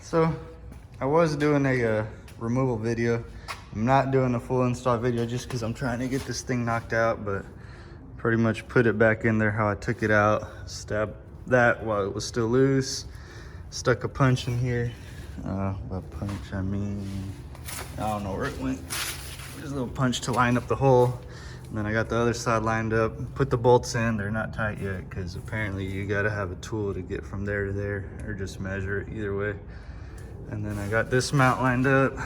So I was doing a removal video. I'm not doing a full install video just because I'm trying to get this thing knocked out, but pretty much put it back in there how I took it out. Stabbed that while it was still loose. Stuck a punch in here. By punch I mean, I don't know where it went. Just a little punch to line up the hole. And then I got the other side lined up, put the bolts in. They're not tight yet because apparently you gotta have a tool to get from there to there, or just measure it either way. And then I got this mount lined up.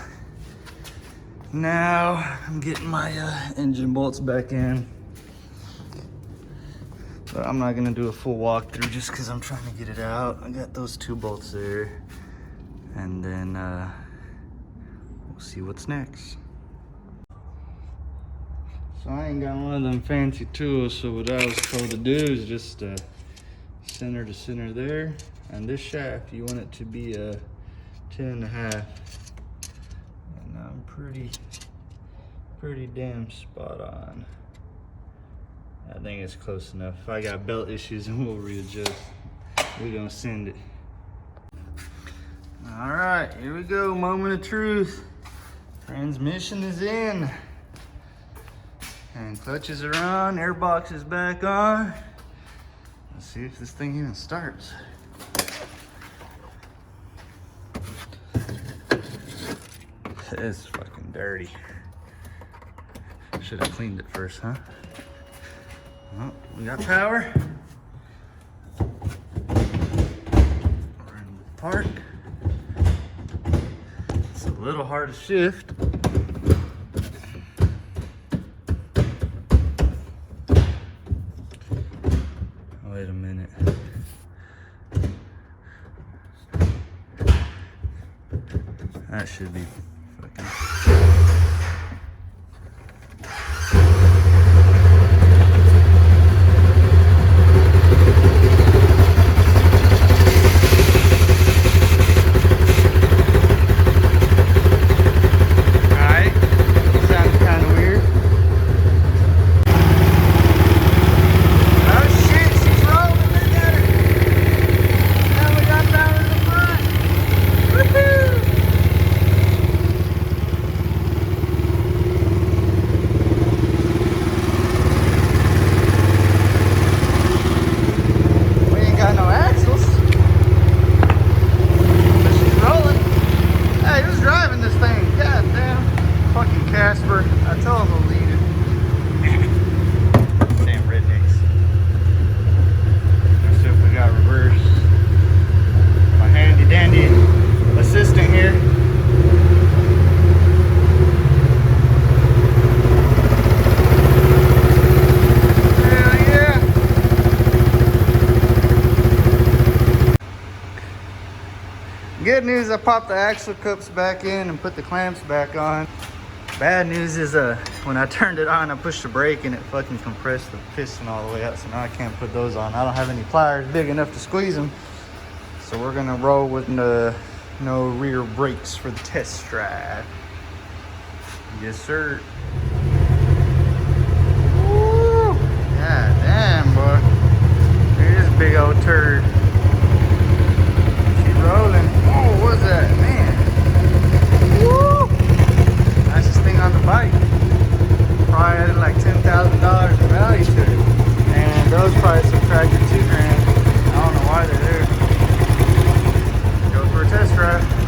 Now I'm getting my engine bolts back in. But I'm not gonna do a full walkthrough just because I'm trying to get it out. I got those 2 bolts there. And then we'll see what's next. So I ain't got one of them fancy tools, so what I was told to do is just center to center there. And this shaft, you want it to be a 10.5. And I'm pretty damn spot on. I think it's close enough. If I got belt issues, then we'll readjust. We're gonna send it. All right, here we go, moment of truth. Transmission is in. And clutches are on, airbox is back on. Let's see if this thing even starts. It's fucking dirty. Should have cleaned it first, huh? Oh, we got power. We're in the park. It's a little hard to shift. Wait a minute. That should be fucking... I told him to leave it. Damn rednecks. Let's see if we got reverse. My handy dandy assistant here. Hell yeah. Good news, I popped the axle cups back in and put the clamps back on. Bad news is when I turned it on, I pushed the brake and it fucking compressed the piston all the way out, so now I can't put those on. I don't have any pliers big enough to squeeze them, so we're gonna roll with no rear brakes for the test drive. Yes sir. Woo! God damn, boy. Look at this big old turd. She's rolling. Oh, what's that, man? Woo! Nicest thing on the bike. Probably added like $10,000 in value to it. And those probably subtracted $2 grand. I don't know why they're there. Go for a test drive.